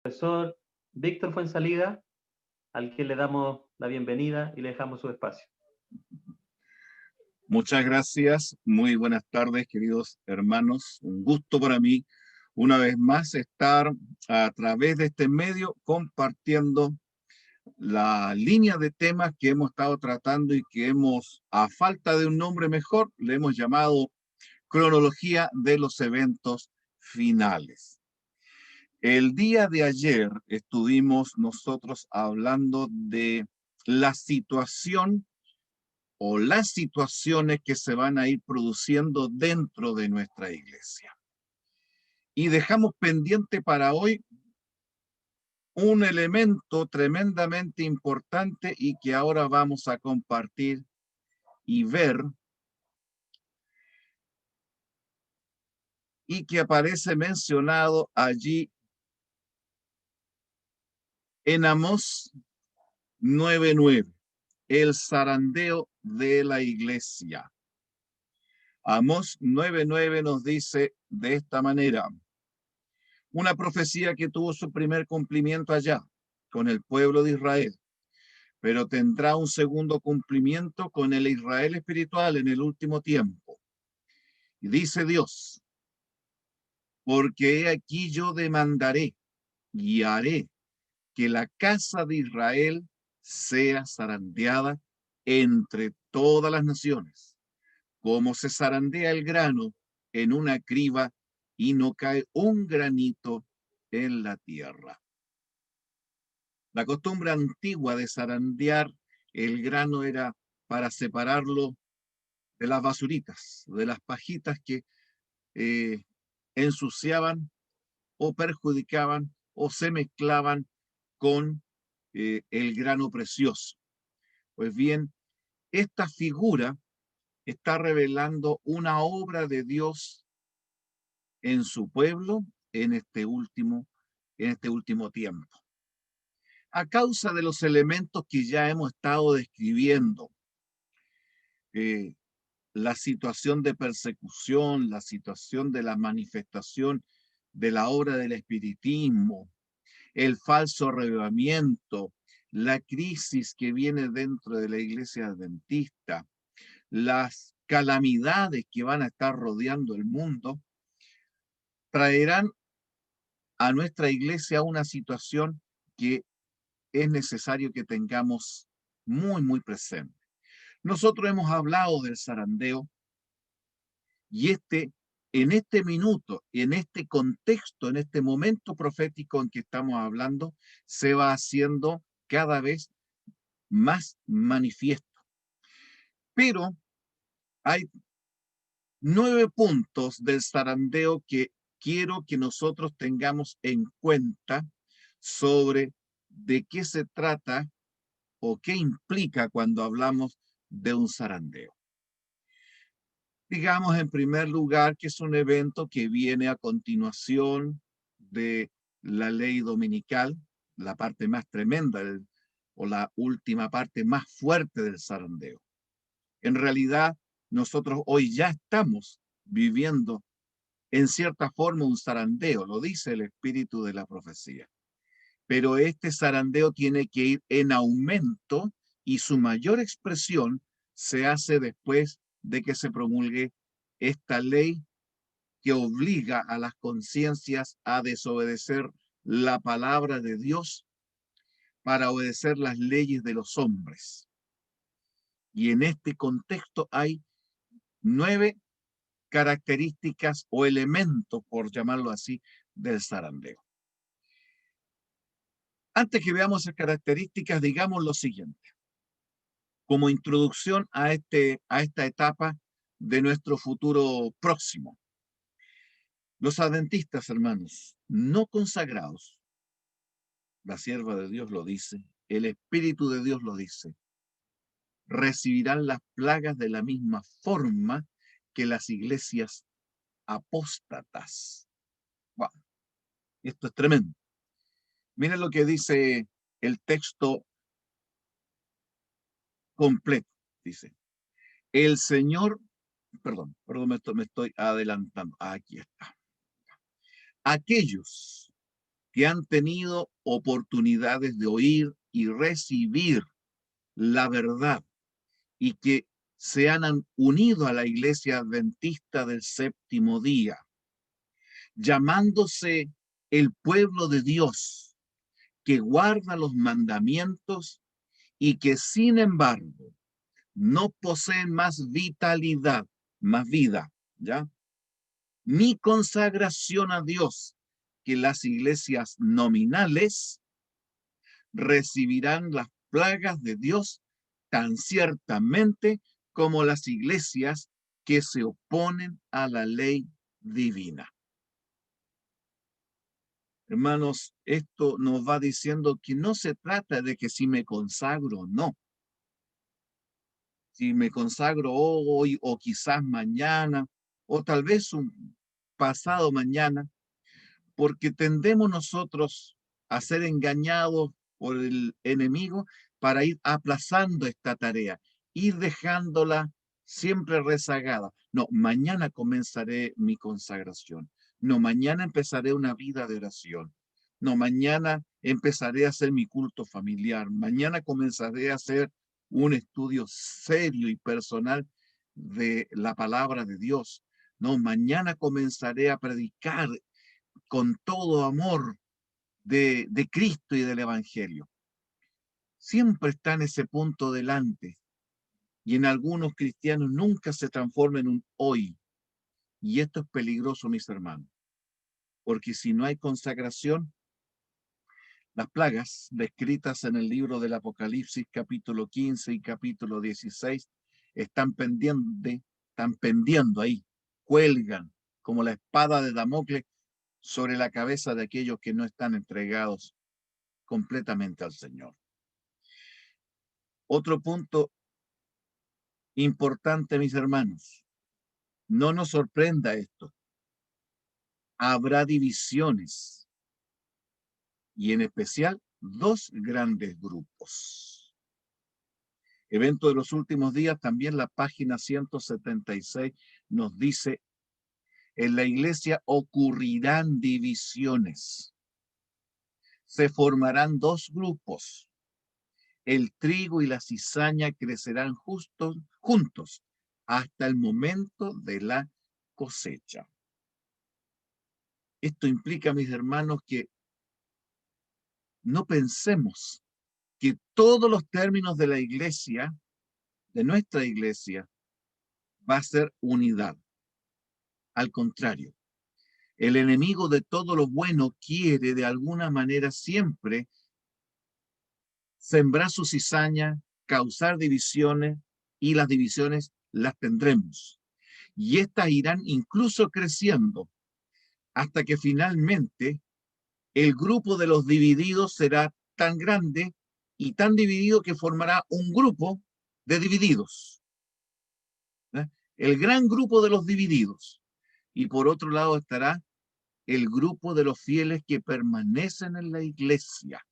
Profesor Víctor Fuenzalida, al que le damos la bienvenida y le dejamos su espacio. Muchas gracias, muy buenas tardes, queridos hermanos. Un gusto para mí, una vez más, estar a través de este medio compartiendo la línea de temas que hemos estado tratando y que a falta de un nombre mejor, le hemos llamado cronología de los eventos finales. El día de ayer estuvimos nosotros hablando de la situación o las situaciones que se van a ir produciendo dentro de nuestra iglesia. Y dejamos pendiente para hoy un elemento tremendamente importante y que ahora vamos a compartir y ver, y que aparece mencionado allí en Amós 9:9, el zarandeo de la iglesia. Amós 9:9 nos dice de esta manera: una profecía que tuvo su primer cumplimiento allá, con el pueblo de Israel, pero tendrá un segundo cumplimiento con el Israel espiritual en el último tiempo. Y dice Dios: porque he aquí yo demandaré y haré que la casa de Israel sea zarandeada entre todas las naciones, como se zarandea el grano en una criba y no cae un granito en la tierra. La costumbre antigua de zarandear el grano era para separarlo de las basuritas, de las pajitas que eh, ensuciaban o perjudicaban o se mezclaban con el grano precioso. Pues bien, esta figura está revelando una obra de Dios en su pueblo en en este último tiempo. A causa de los elementos que ya hemos estado describiendo, eh, la situación de persecución, la situación de la manifestación de la obra del espiritismo, el falso avivamiento, la crisis que viene dentro de la iglesia adventista, las calamidades que van a estar rodeando el mundo, traerán a nuestra iglesia una situación que es necesario que tengamos muy presente. Nosotros hemos hablado del zarandeo y en este minuto, en este contexto, en este momento profético en que estamos hablando, se va haciendo cada vez más manifiesto. Pero hay 9 puntos del zarandeo que quiero que nosotros tengamos en cuenta sobre de qué se trata o qué implica cuando hablamos de un zarandeo. Digamos en primer lugar que es un evento que viene a continuación de la ley dominical, la parte más tremenda o la última parte más fuerte del zarandeo. En realidad, nosotros hoy ya estamos viviendo en cierta forma un zarandeo, lo dice el espíritu de la profecía. Pero este zarandeo tiene que ir en aumento y su mayor expresión se hace después de que se promulgue esta ley que obliga a las conciencias a desobedecer la palabra de Dios para obedecer las leyes de los hombres. Y en este contexto hay 9 características o elementos, por llamarlo así, del zarandeo. Antes que veamos esas características, digamos lo siguiente. Como introducción a esta etapa de nuestro futuro próximo. Los adventistas, hermanos, no consagrados, la sierva de Dios lo dice, el Espíritu de Dios lo dice, recibirán las plagas de la misma forma que las iglesias apóstatas. Wow, esto es tremendo. Miren lo que dice el texto completo. Dice, el Señor, perdón, me estoy adelantando. Aquí está. Aquellos que han tenido oportunidades de oír y recibir la verdad y que se han unido a la Iglesia Adventista del Séptimo Día, llamándose el pueblo de Dios, que guarda los mandamientos y que sin embargo no poseen más vitalidad, más vida, ¿ya? Ni consagración a Dios, que las iglesias nominales recibirán las plagas de Dios tan ciertamente como las iglesias que se oponen a la ley divina. Hermanos, esto nos va diciendo que no se trata de que si me consagro o no. Si me consagro hoy o quizás mañana o tal vez un pasado mañana, porque tendemos nosotros a ser engañados por el enemigo para ir aplazando esta tarea, ir dejándola siempre rezagada. No, mañana comenzaré mi consagración. No, mañana empezaré una vida de oración. No, mañana empezaré a hacer mi culto familiar. Mañana comenzaré a hacer un estudio serio y personal de la palabra de Dios. No, mañana comenzaré a predicar con todo amor de Cristo y del Evangelio. Siempre está en ese punto delante. Y en algunos cristianos nunca se transforma en un hoy. Y esto es peligroso, mis hermanos. Porque si no hay consagración, las plagas descritas en el libro del Apocalipsis, capítulo 15 y capítulo 16, están pendiendo ahí, cuelgan como la espada de Damocles sobre la cabeza de aquellos que no están entregados completamente al Señor. Otro punto importante, mis hermanos, no nos sorprenda esto. Habrá divisiones y en especial dos grandes grupos. Evento de los últimos días, también la página 176 nos dice, en la iglesia ocurrirán divisiones. Se formarán dos grupos. El trigo y la cizaña crecerán juntos hasta el momento de la cosecha. Esto implica, mis hermanos, que no pensemos que todos los términos de la iglesia, de nuestra iglesia, va a ser unidad. Al contrario, el enemigo de todo lo bueno quiere de alguna manera siempre sembrar su cizaña, causar divisiones, y las divisiones las tendremos. Y estas irán incluso creciendo hasta que finalmente el grupo de los divididos será tan grande y tan dividido que formará un grupo de divididos. El gran grupo de los divididos. Y por otro lado estará el grupo de los fieles que permanecen en la iglesia.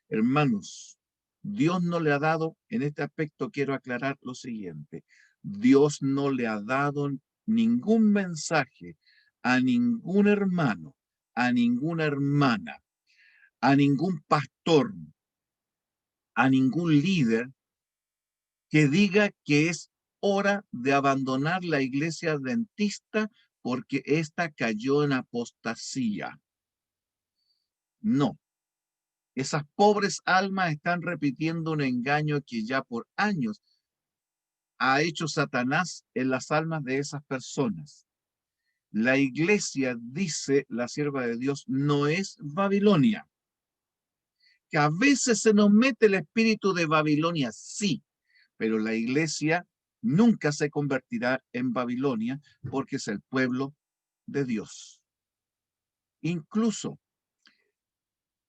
Hermanos, Dios no le ha dado, en este aspecto quiero aclarar lo siguiente, Dios no le ha dado ningún mensaje a ningún hermano, a ninguna hermana, a ningún pastor, a ningún líder que diga que es hora de abandonar la iglesia adventista porque ésta cayó en apostasía. No. Esas pobres almas están repitiendo un engaño que ya por años ha hecho Satanás en las almas de esas personas. La iglesia, dice la sierva de Dios, no es Babilonia. Que a veces se nos mete el espíritu de Babilonia, sí, pero la iglesia nunca se convertirá en Babilonia porque es el pueblo de Dios. Incluso,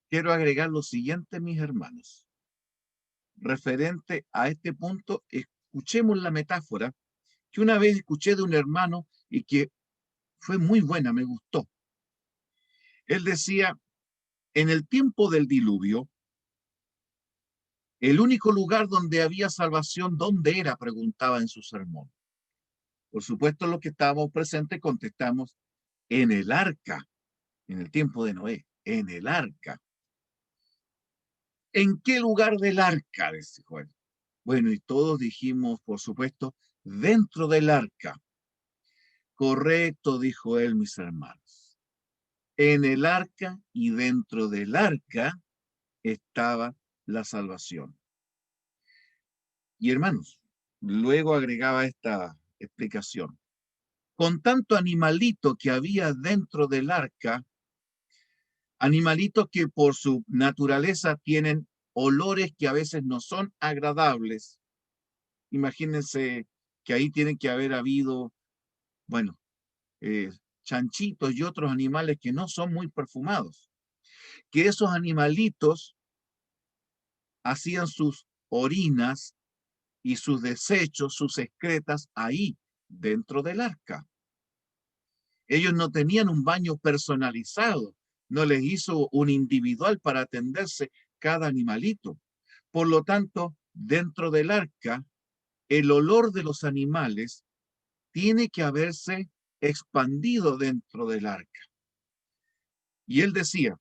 quiero agregar lo siguiente, mis hermanos. Referente a este punto, escuchemos la metáfora que una vez escuché de un hermano y que fue muy buena, me gustó. Él decía, en el tiempo del diluvio, el único lugar donde había salvación, ¿dónde era?, preguntaba en su sermón. Por supuesto, los que estábamos presentes contestamos, en el arca. en el tiempo de Noé, en el arca. ¿En qué lugar del arca? Dijo él. Bueno, y todos dijimos, por supuesto, dentro del arca. Correcto, dijo él, mis hermanos. En el arca y dentro del arca estaba la salvación. Y hermanos, luego agregaba esta explicación. Con tanto animalito que había dentro del arca, animalitos que por su naturaleza tienen olores que a veces no son agradables. Imagínense que ahí tienen que haber habido, bueno, chanchitos y otros animales que no son muy perfumados. Que esos animalitos hacían sus orinas y sus desechos, sus excretas ahí, dentro del arca. Ellos no tenían un baño personalizado, no les hizo un individual para atenderse cada animalito. Por lo tanto, dentro del arca, el olor de los animales tiene que haberse expandido dentro del arca. Y él decía,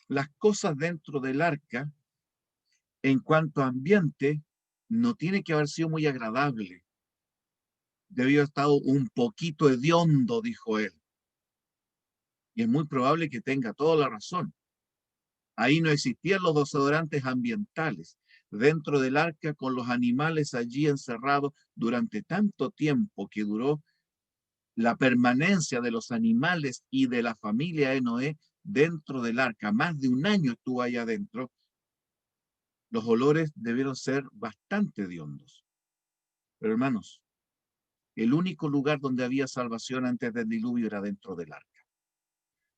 las cosas dentro del arca, en cuanto a ambiente, no tiene que haber sido muy agradable. Debió haber estado un poquito hediondo, dijo él. Y es muy probable que tenga toda la razón. Ahí no existían los desodorantes ambientales. Dentro del arca, con los animales allí encerrados durante tanto tiempo que duró la permanencia de los animales y de la familia de Noé dentro del arca, más de un año estuvo allá adentro, los olores debieron ser bastante hediondos. Pero hermanos, el único lugar donde había salvación antes del diluvio era dentro del arca.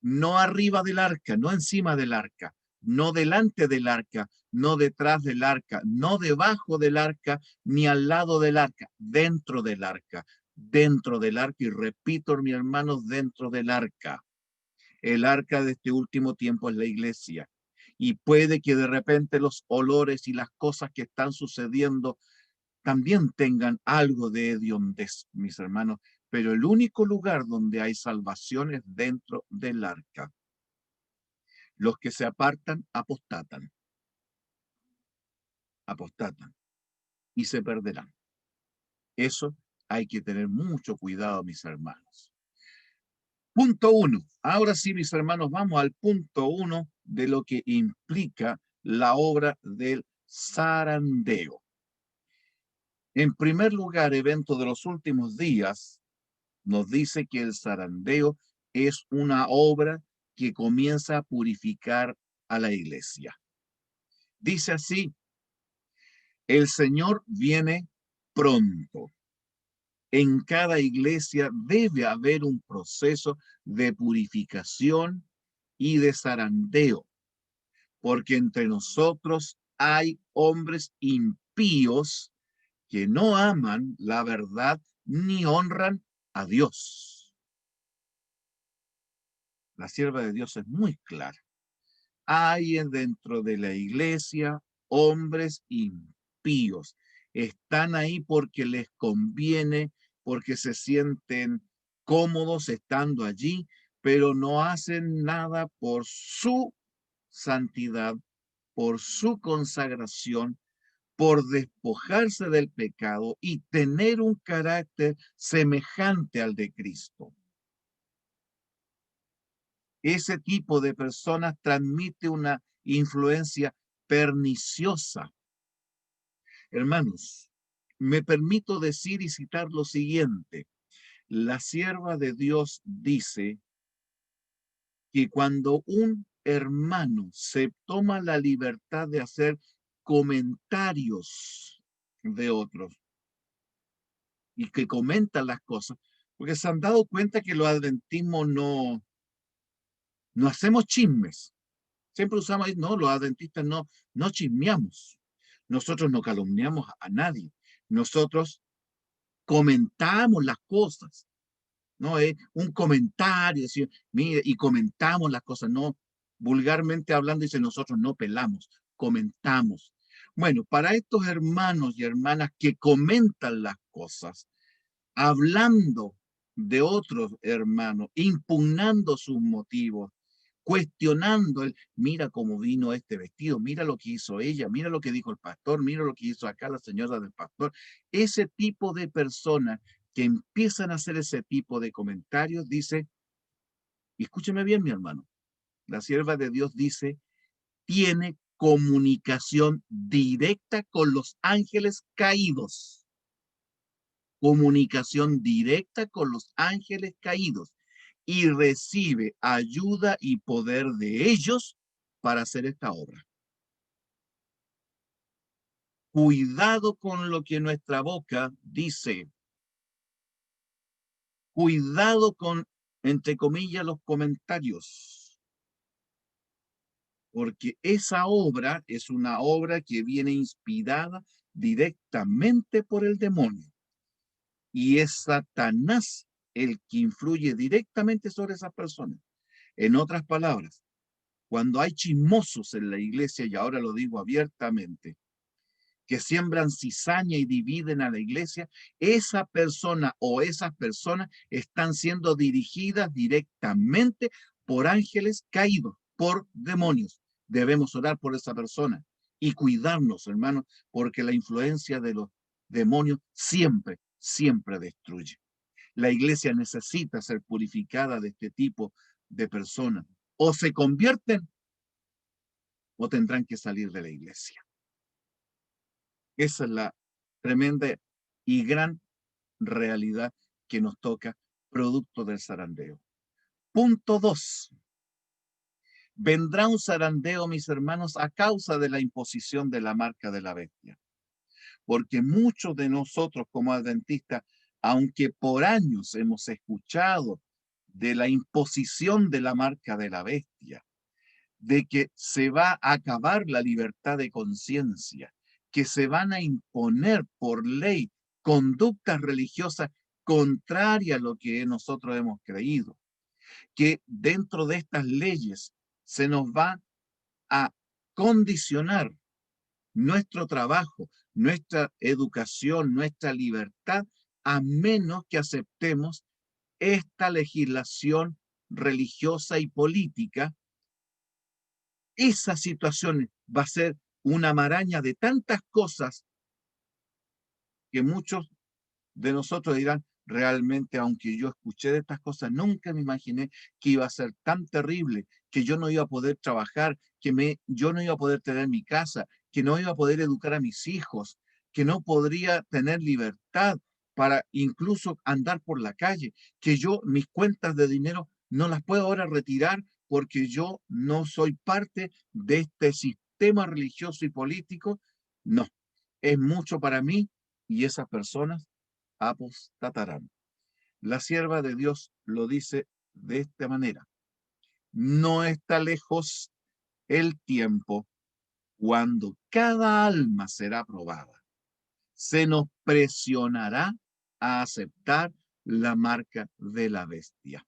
No arriba del arca, no encima del arca, no delante del arca, no detrás del arca, no debajo del arca, ni al lado del arca, dentro del arca, y repito, mi hermanos, dentro del arca. El arca de este último tiempo es la iglesia. Y puede que de repente los olores y las cosas que están sucediendo también tengan algo de hediondez, mis hermanos, pero el único lugar donde hay salvación es dentro del arca. Los que se apartan, apostatan y se perderán. Eso hay que tener mucho cuidado, mis hermanos. Punto 1. Ahora sí, mis hermanos, vamos al punto 1 de lo que implica la obra del zarandeo. En primer lugar, evento de los últimos días, nos dice que el zarandeo es una obra que comienza a purificar a la iglesia. Dice así, el Señor viene pronto. En cada iglesia debe haber un proceso de purificación y de zarandeo, porque entre nosotros hay hombres impíos que no aman la verdad ni honran a Dios. La sierva de Dios es muy clara. Hay dentro de la iglesia hombres impíos. Están ahí porque les conviene, porque se sienten cómodos estando allí, pero no hacen nada por su santidad, por su consagración, por despojarse del pecado y tener un carácter semejante al de Cristo. Ese tipo de personas transmite una influencia perniciosa. Hermanos, me permito decir y citar lo siguiente. La sierva de Dios dice que cuando un hermano se toma la libertad de hacer comentarios de otros y que comenta las cosas, porque se han dado cuenta que los adventismos no hacemos chismes. Siempre usamos, no, los adventistas no chismeamos. Nosotros no calumniamos a nadie. Nosotros comentamos las cosas. No es un comentario, decir, mire, y comentamos las cosas. No, vulgarmente hablando, dice, nosotros no pelamos, comentamos. Bueno, para estos hermanos y hermanas que comentan las cosas, hablando de otros hermanos, impugnando sus motivos, cuestionando mira cómo vino este vestido, mira lo que hizo ella, mira lo que dijo el pastor, mira lo que hizo acá la señora del pastor. Ese tipo de personas que empiezan a hacer ese tipo de comentarios, dice, y escúcheme bien, mi hermano, la sierva de Dios dice, tiene comunicación directa con los ángeles caídos. Comunicación directa con los ángeles caídos y recibe ayuda y poder de ellos para hacer esta obra. Cuidado con lo que nuestra boca dice. Cuidado con, entre comillas, los comentarios. Porque esa obra es una obra que viene inspirada directamente por el demonio. Y es Satanás el que influye directamente sobre esas personas. En otras palabras, cuando hay chismosos en la iglesia, y ahora lo digo abiertamente, que siembran cizaña y dividen a la iglesia, esa persona o esas personas están siendo dirigidas directamente por ángeles caídos, por demonios. Debemos orar por esa persona y cuidarnos, hermanos, porque la influencia de los demonios siempre, siempre destruye. La iglesia necesita ser purificada de este tipo de personas. O se convierten o tendrán que salir de la iglesia. Esa es la tremenda y gran realidad que nos toca producto del zarandeo. Punto 2. Vendrá un zarandeo, mis hermanos, a causa de la imposición de la marca de la bestia. Porque muchos de nosotros como adventistas, aunque por años hemos escuchado de la imposición de la marca de la bestia, de que se va a acabar la libertad de conciencia, que se van a imponer por ley conductas religiosas contrarias a lo que nosotros hemos creído, que dentro de estas leyes se nos va a condicionar nuestro trabajo, nuestra educación, nuestra libertad, a menos que aceptemos esta legislación religiosa y política. Esa situación va a ser una maraña de tantas cosas que muchos de nosotros dirán, realmente, aunque yo escuché de estas cosas, nunca me imaginé que iba a ser tan terrible, que yo no iba a poder trabajar, yo no iba a poder tener mi casa, que no iba a poder educar a mis hijos, que no podría tener libertad para incluso andar por la calle, que mis cuentas de dinero no las puedo ahora retirar porque yo no soy parte de este sistema religioso y político. No, es mucho para mí y esas personas apostatarán. La sierva de Dios lo dice de esta manera. No está lejos el tiempo cuando cada alma será probada. Se nos presionará a aceptar la marca de la bestia.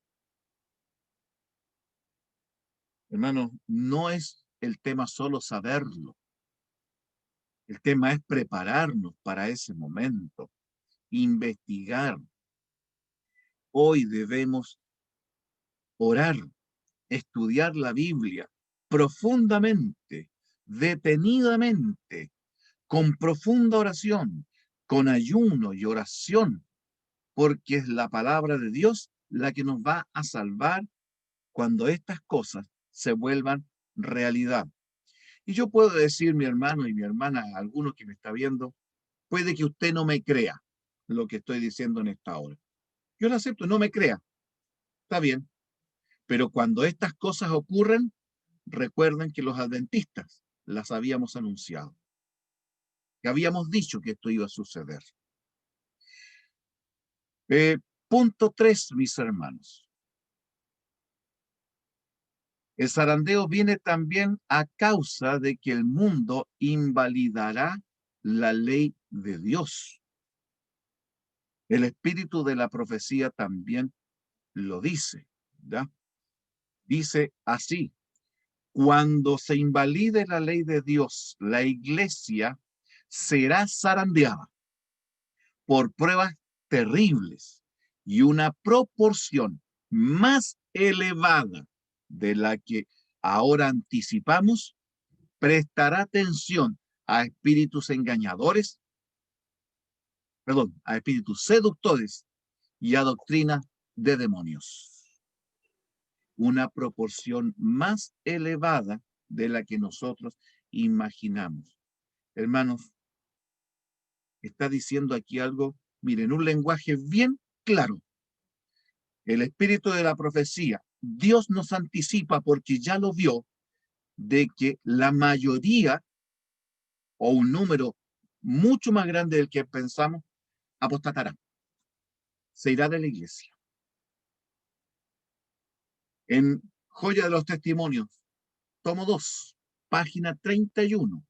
Hermanos, no es el tema solo saberlo. El tema es prepararnos para ese momento, investigar. Hoy debemos orar, estudiar la Biblia profundamente, detenidamente, con profunda oración, con ayuno y oración, porque es la palabra de Dios la que nos va a salvar cuando estas cosas se vuelvan realidad. Y yo puedo decir, mi hermano y mi hermana, a alguno que me está viendo, puede que usted no me crea lo que estoy diciendo en esta hora. Yo lo acepto, no me crea. Está bien. Pero cuando estas cosas ocurren, recuerden que los adventistas las habíamos anunciado, que habíamos dicho que esto iba a suceder. Punto 3, mis hermanos. El zarandeo viene también a causa de que el mundo invalidará la ley de Dios. El espíritu de la profecía también lo dice, ¿verdad? Dice así, cuando se invalide la ley de Dios, la iglesia será zarandeada por pruebas terribles y una proporción más elevada de la que ahora anticipamos, prestará atención a espíritus engañadores, perdón, a espíritus seductores y a doctrina de demonios. Una proporción más elevada de la que nosotros imaginamos. Hermanos, está diciendo aquí algo, miren, un lenguaje bien claro. El espíritu de la profecía, Dios nos anticipa porque ya lo vio, de que la mayoría o un número mucho más grande del que pensamos apostatará, se irá de la iglesia. En Joya de los Testimonios, tomo 2, página 31,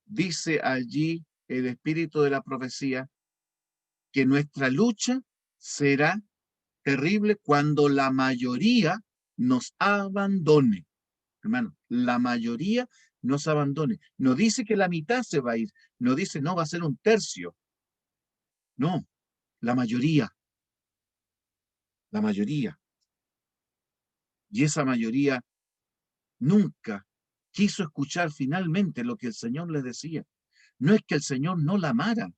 dice allí el espíritu de la profecía que nuestra lucha será terrible cuando la mayoría nos abandone. Hermano, la mayoría nos abandone. No dice que la mitad se va a ir, no dice no va a ser un tercio. No, la mayoría. La mayoría. Y esa mayoría nunca quiso escuchar finalmente lo que el Señor le decía. No es que el Señor no la amara,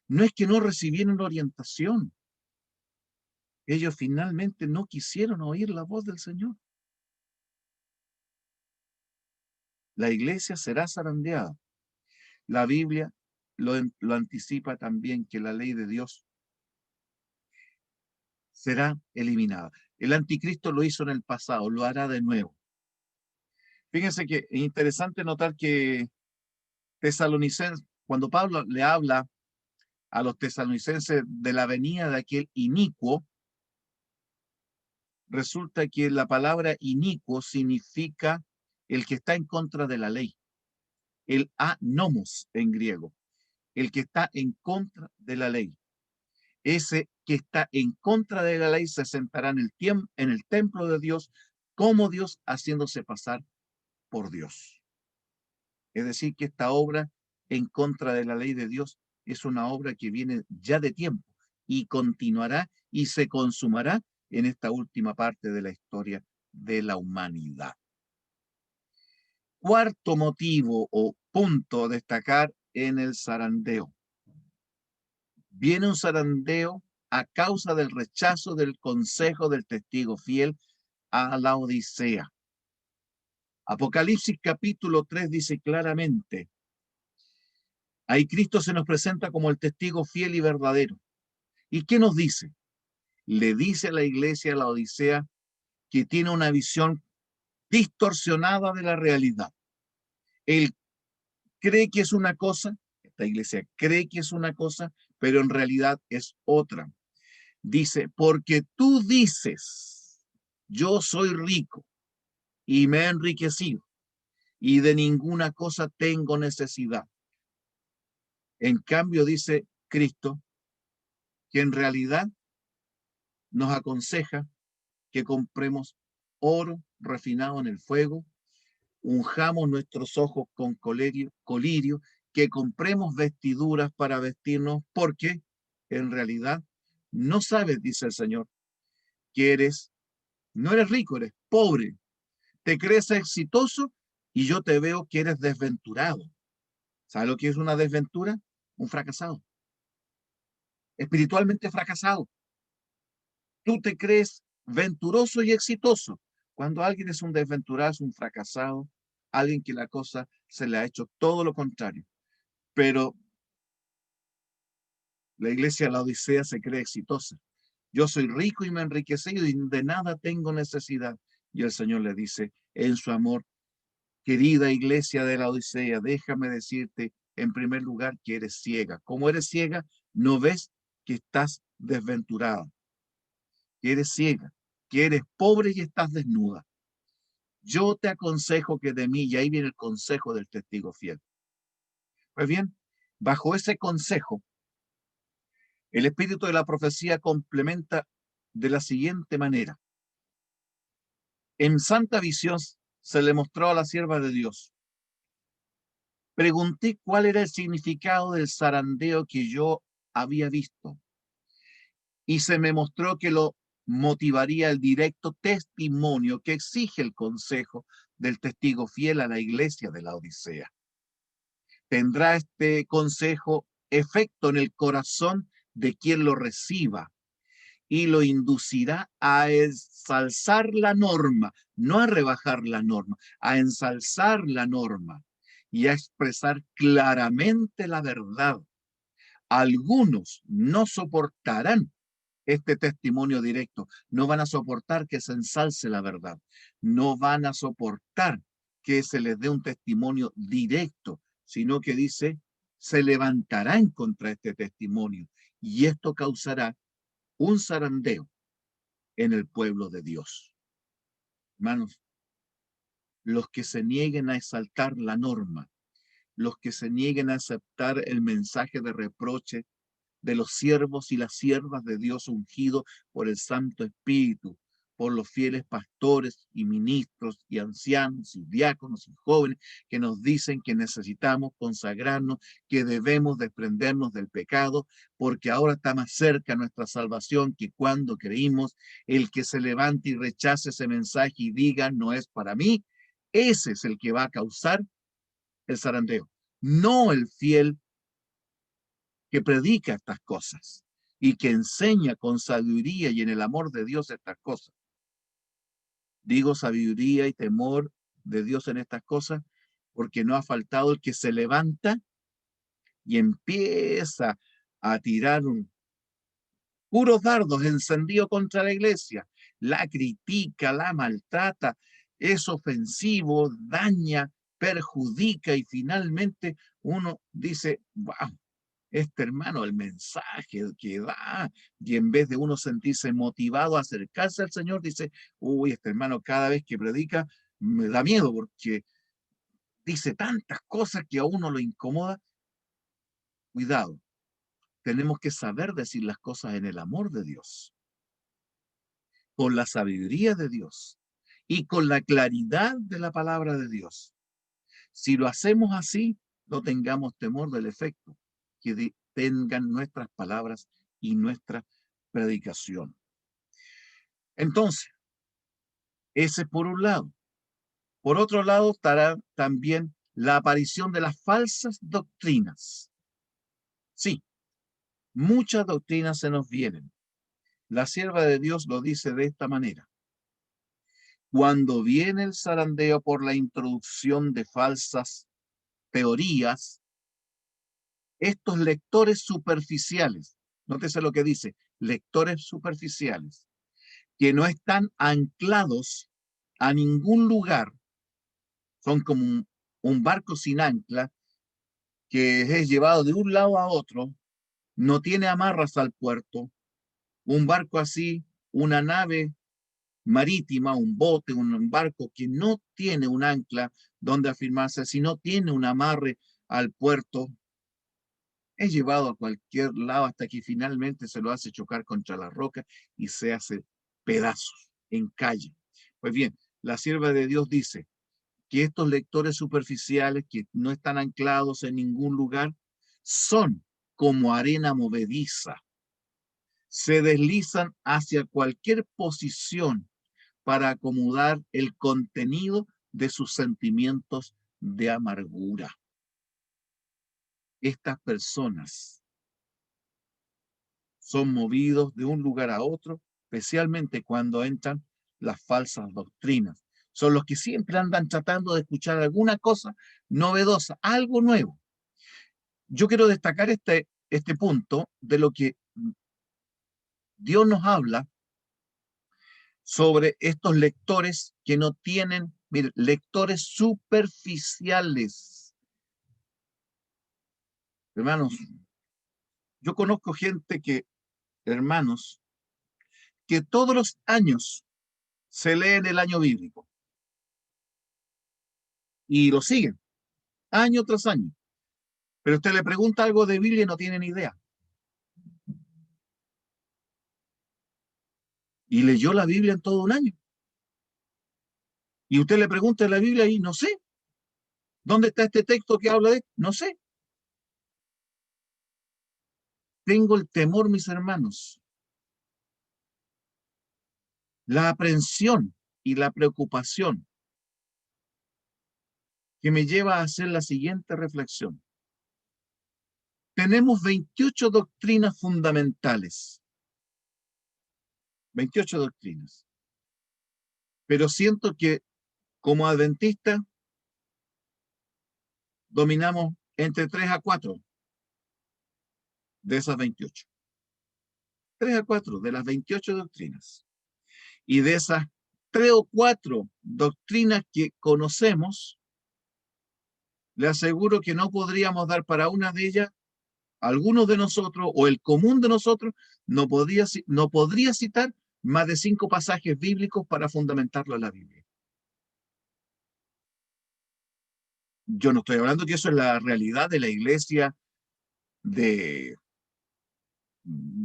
no es que no recibieron orientación. Ellos finalmente no quisieron oír la voz del Señor. La iglesia será zarandeada. La Biblia lo anticipa también, que la ley de Dios será eliminada. El anticristo lo hizo en el pasado, lo hará de nuevo. Fíjense que es interesante notar que Tesalonicenses, cuando Pablo le habla a los tesalonicenses de la venida de aquel inicuo, resulta que la palabra inicuo significa el que está en contra de la ley, el anomos en griego, el que está en contra de la ley. Ese que está en contra de la ley se sentará en el templo de Dios como Dios, haciéndose pasar por Dios. Es decir, que esta obra en contra de la ley de Dios es una obra que viene ya de tiempo y continuará y se consumará en esta última parte de la historia de la humanidad. Cuarto motivo o punto a destacar en el zarandeo. Viene un zarandeo a causa del rechazo del consejo del testigo fiel a la Odisea. Apocalipsis capítulo 3 dice claramente, ahí Cristo se nos presenta como el testigo fiel y verdadero. ¿Y qué nos dice? Le dice a la iglesia, a la Odisea, que tiene una visión distorsionada de la realidad. Él cree que es una cosa, esta iglesia cree que es una cosa, pero en realidad es otra. Dice, porque tú dices, yo soy rico y me he enriquecido y de ninguna cosa tengo necesidad. En cambio, dice Cristo, que en realidad nos aconseja que compremos oro refinado en el fuego, unjamos nuestros ojos con colirio, que compremos vestiduras para vestirnos, porque en realidad no sabes, dice el Señor, que no eres rico, eres pobre, te crees exitoso y yo te veo que eres desventurado. ¿Sabes lo que es una desventura? Un fracasado. Espiritualmente fracasado. Tú te crees venturoso y exitoso. Cuando alguien es un desventurado, es un fracasado, alguien que la cosa se le ha hecho todo lo contrario. Pero la iglesia de la Odisea se cree exitosa. Yo soy rico y me he enriquecido y de nada tengo necesidad. Y el Señor le dice en su amor, querida iglesia de la Odisea, déjame decirte en primer lugar que eres ciega. Como eres ciega, no ves que estás desventurada, que eres ciega, que eres pobre y estás desnuda. Yo te aconsejo que de mí, y ahí viene el consejo del testigo fiel. Pues bien, bajo ese consejo, el espíritu de la profecía complementa de la siguiente manera. En santa visión se le mostró a la sierva de Dios. Pregunté cuál era el significado del zarandeo que yo había visto. Y se me mostró que lo motivaría el directo testimonio que exige el consejo del testigo fiel a la iglesia de la Odisea. Tendrá este consejo efecto en el corazón de quien lo reciba y lo inducirá a ensalzar la norma, no a rebajar la norma, a ensalzar la norma y a expresar claramente la verdad. Algunos no soportarán este testimonio directo, no van a soportar que se ensalce la verdad, no van a soportar que se les dé un testimonio directo, sino que dice, se levantarán contra este testimonio y esto causará un zarandeo en el pueblo de Dios. Hermanos, los que se nieguen a exaltar la norma, los que se nieguen a aceptar el mensaje de reproche de los siervos y las siervas de Dios ungidos por el Santo Espíritu, por los fieles pastores y ministros y ancianos y diáconos y jóvenes que nos dicen que necesitamos consagrarnos, que debemos desprendernos del pecado, porque ahora está más cerca nuestra salvación que cuando creímos. El que se levante y rechace ese mensaje y diga no es para mí, ese es el que va a causar el zarandeo, no el fiel que predica estas cosas y que enseña con sabiduría y en el amor de Dios estas cosas. Digo sabiduría y temor de Dios en estas cosas porque no ha faltado el que se levanta y empieza a tirar puros dardos encendidos contra la iglesia, la critica, la maltrata, es ofensivo, daña, perjudica y finalmente uno dice, wow, este hermano, el mensaje que da, y en vez de uno sentirse motivado a acercarse al Señor, dice, uy, este hermano cada vez que predica me da miedo porque dice tantas cosas que a uno lo incomoda. Cuidado, tenemos que saber decir las cosas en el amor de Dios, con la sabiduría de Dios y con la claridad de la palabra de Dios. Si lo hacemos así, no tengamos temor del efecto que tengan nuestras palabras y nuestra predicación. Entonces, ese por un lado. Por otro lado, estará también la aparición de las falsas doctrinas. Sí, muchas doctrinas se nos vienen. La sierva de Dios lo dice de esta manera. Cuando viene el zarandeo por la introducción de falsas teorías, estos lectores superficiales, nótese lo que dice, lectores superficiales, que no están anclados a ningún lugar, son como un barco sin ancla, que es llevado de un lado a otro, no tiene amarras al puerto, un barco así, una nave marítima, un bote, un barco que no tiene un ancla donde afirmarse, si no tiene un amarre al puerto, es llevado a cualquier lado hasta que finalmente se lo hace chocar contra la roca y se hace pedazos en calle. Pues bien, la sierva de Dios dice que estos lectores superficiales que no están anclados en ningún lugar son como arena movediza. Se deslizan hacia cualquier posición para acomodar el contenido de sus sentimientos de amargura. Estas personas son movidos de un lugar a otro, especialmente cuando entran las falsas doctrinas. Son los que siempre andan tratando de escuchar alguna cosa novedosa, algo nuevo. Yo quiero destacar este punto de lo que Dios nos habla sobre estos lectores que no tienen, mire, lectores superficiales. Hermanos, yo conozco gente que, hermanos, que todos los años se leen el año bíblico y lo siguen año tras año. Pero usted le pregunta algo de Biblia y no tiene ni idea. Y leyó la Biblia en todo un año. Y usted le pregunta de la Biblia y no sé. ¿Dónde está este texto que habla de esto? No sé. Tengo el temor, mis hermanos, la aprensión y la preocupación que me lleva a hacer la siguiente reflexión. Tenemos 28 doctrinas fundamentales. 28 doctrinas. Pero siento que como adventistas dominamos entre 3 a 4 de esas 28. 3 a 4 de las 28 doctrinas. Y de esas 3 o 4 doctrinas que conocemos, le aseguro que no podríamos dar para una de ellas, algunos de nosotros, o el común de nosotros, no podría citar más de 5 pasajes bíblicos para fundamentarlo en la Biblia. Yo no estoy hablando que eso es la realidad de la iglesia de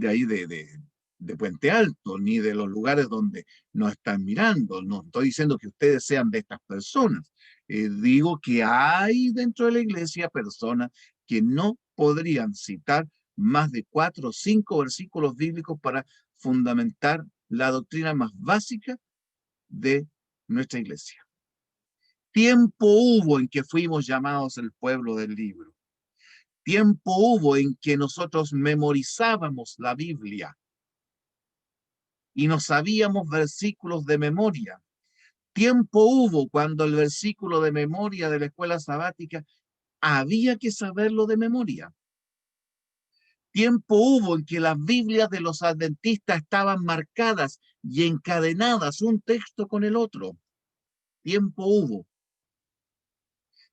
ahí de Puente Alto, ni de los lugares donde nos están mirando. No estoy diciendo que ustedes sean de estas personas. Digo que hay dentro de la iglesia personas que no podrían citar más de 4 o 5 versículos bíblicos para fundamentar la doctrina más básica de nuestra iglesia. Tiempo hubo en que fuimos llamados el pueblo del libro. Tiempo hubo en que nosotros memorizábamos la Biblia y nos sabíamos versículos de memoria. Tiempo hubo cuando el versículo de memoria de la escuela sabática había que saberlo de memoria. Tiempo hubo en que las Biblias de los adventistas estaban marcadas y encadenadas un texto con el otro. Tiempo hubo.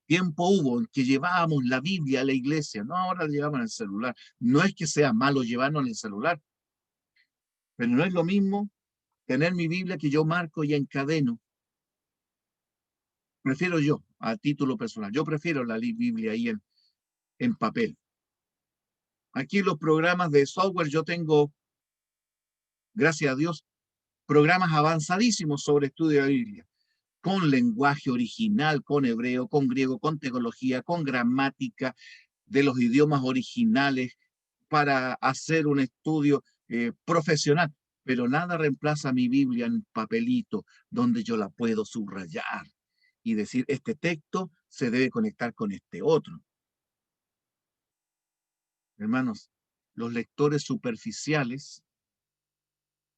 Tiempo hubo en que llevábamos la Biblia a la iglesia. No, ahora la llevamos en el celular. No es que sea malo llevarnos en el celular, pero no es lo mismo tener mi Biblia que yo marco y encadeno. Prefiero yo, a título personal, yo prefiero la Biblia ahí en papel. Aquí los programas de software, yo tengo, gracias a Dios, programas avanzadísimos sobre estudio de la Biblia, con lenguaje original, con hebreo, con griego, con teología, con gramática de los idiomas originales, para hacer un estudio profesional. Pero nada reemplaza mi Biblia en papelito, donde yo la puedo subrayar y decir, este texto se debe conectar con este otro. Hermanos, los lectores superficiales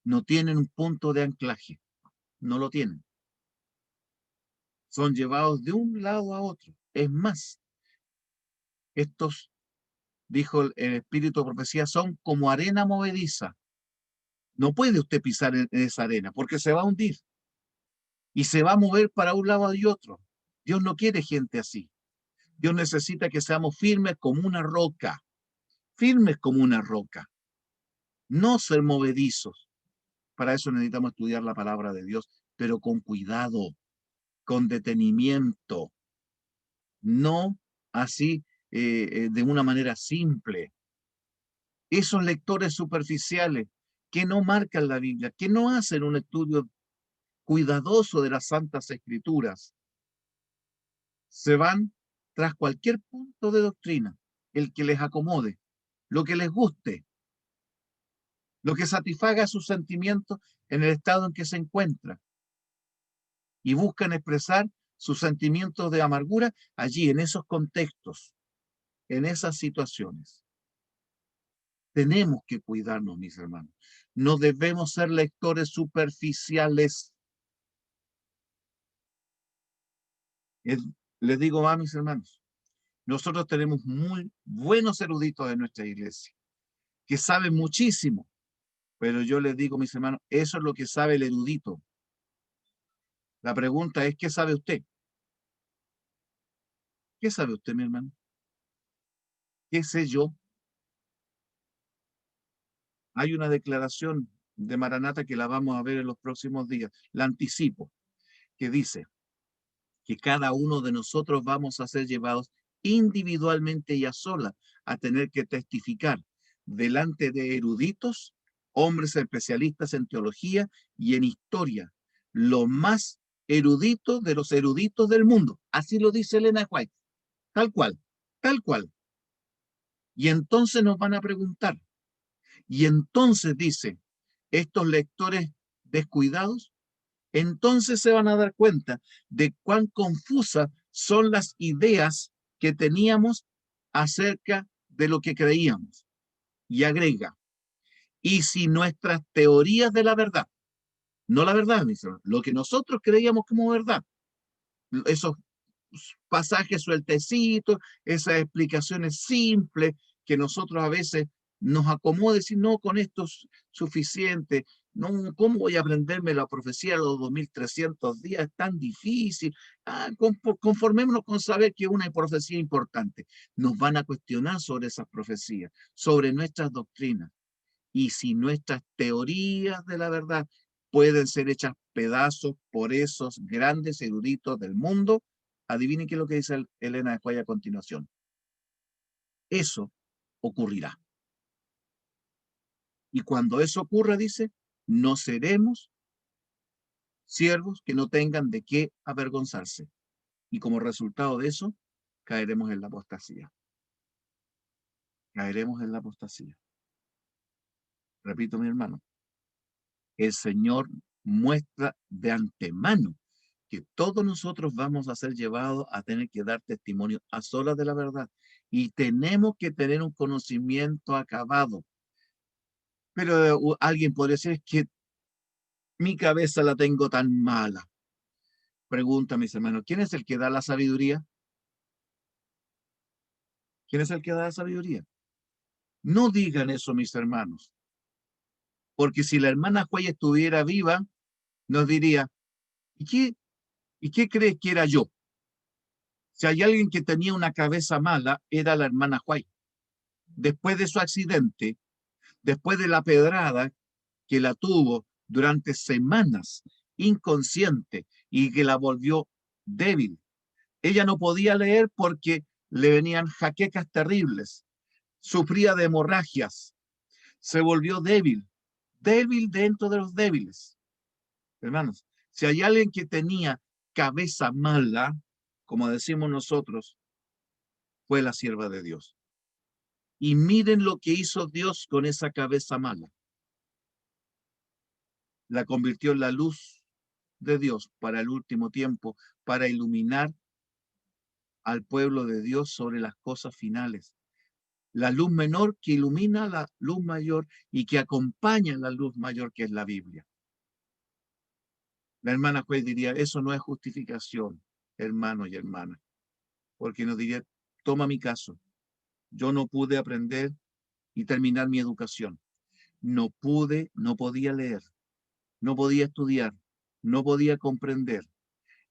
no tienen un punto de anclaje, no lo tienen. Son llevados de un lado a otro. Es más, estos, dijo el espíritu de profecía, son como arena movediza. No puede usted pisar en esa arena porque se va a hundir y se va a mover para un lado y otro. Dios no quiere gente así. Dios necesita que seamos firmes como una roca, firmes como una roca, no ser movedizos. Para eso necesitamos estudiar la palabra de Dios, pero con cuidado, con detenimiento, no así de una manera simple. Esos lectores superficiales que no marcan la Biblia, que no hacen un estudio cuidadoso de las Santas Escrituras, se van tras cualquier punto de doctrina, el que les acomode, lo que les guste, lo que satisfaga sus sentimientos en el estado en que se encuentra, y buscan expresar sus sentimientos de amargura allí, en esos contextos, en esas situaciones. Tenemos que cuidarnos, mis hermanos. No debemos ser lectores superficiales. Les digo a mis hermanos, nosotros tenemos muy buenos eruditos de nuestra iglesia, que saben muchísimo, pero yo les digo, mis hermanos, eso es lo que sabe el erudito. La pregunta es, ¿qué sabe usted? ¿Qué sabe usted, mi hermano? ¿Qué sé yo? Hay una declaración de Maranata que la vamos a ver en los próximos días, la anticipo, que dice que cada uno de nosotros vamos a ser llevados individualmente y a solas a tener que testificar delante de eruditos, hombres especialistas en teología y en historia, lo más erudito de los eruditos del mundo. Así lo dice Elena White, tal cual, tal cual. Y entonces nos van a preguntar, y entonces dice, estos lectores descuidados, entonces se van a dar cuenta de cuán confusas son las ideas que teníamos acerca de lo que creíamos. Y agrega, y si nuestras teorías de la verdad, no la verdad, mis hermanos, lo que nosotros creíamos como verdad, esos pasajes sueltecitos, esas explicaciones simples que nosotros a veces nos acomoda decir, no, con esto es suficiente, no, ¿cómo voy a aprenderme la profecía de los 2300 días? Es tan difícil. Conformémonos con saber que una profecía importante. Nos van a cuestionar sobre esas profecías, sobre nuestras doctrinas. Y si nuestras teorías de la verdad pueden ser hechas pedazos por esos grandes eruditos del mundo, adivinen qué es lo que dice Elena de White a continuación. Eso ocurrirá. Y cuando eso ocurra, dice, no seremos siervos que no tengan de qué avergonzarse. Y como resultado de eso, caeremos en la apostasía. Caeremos en la apostasía. Repito, mi hermano, el Señor muestra de antemano que todos nosotros vamos a ser llevados a tener que dar testimonio a solas de la verdad. Y tenemos que tener un conocimiento acabado. Pero alguien podría decir, es que mi cabeza la tengo tan mala. Pregunta, mis hermanos, ¿quién es el que da la sabiduría? ¿Quién es el que da la sabiduría? No digan eso, mis hermanos. Porque si la hermana Juay estuviera viva, nos diría, ¿y qué crees que era yo? Si hay alguien que tenía una cabeza mala, era la hermana Juay. Después de su accidente, después de la pedrada que la tuvo durante semanas, inconsciente, y que la volvió débil. Ella no podía leer porque le venían jaquecas terribles, sufría de hemorragias, se volvió débil, débil dentro de los débiles. Hermanos, si hay alguien que tenía cabeza mala, como decimos nosotros, fue la sierva de Dios. Y miren lo que hizo Dios con esa cabeza mala. La convirtió en la luz de Dios para el último tiempo, para iluminar al pueblo de Dios sobre las cosas finales. La luz menor que ilumina la luz mayor y que acompaña la luz mayor que es la Biblia. La hermana Juez diría, eso no es justificación, hermanos y hermanas, porque nos diría, toma mi caso, yo no pude aprender y terminar mi educación. No podía leer, no podía estudiar, no podía comprender.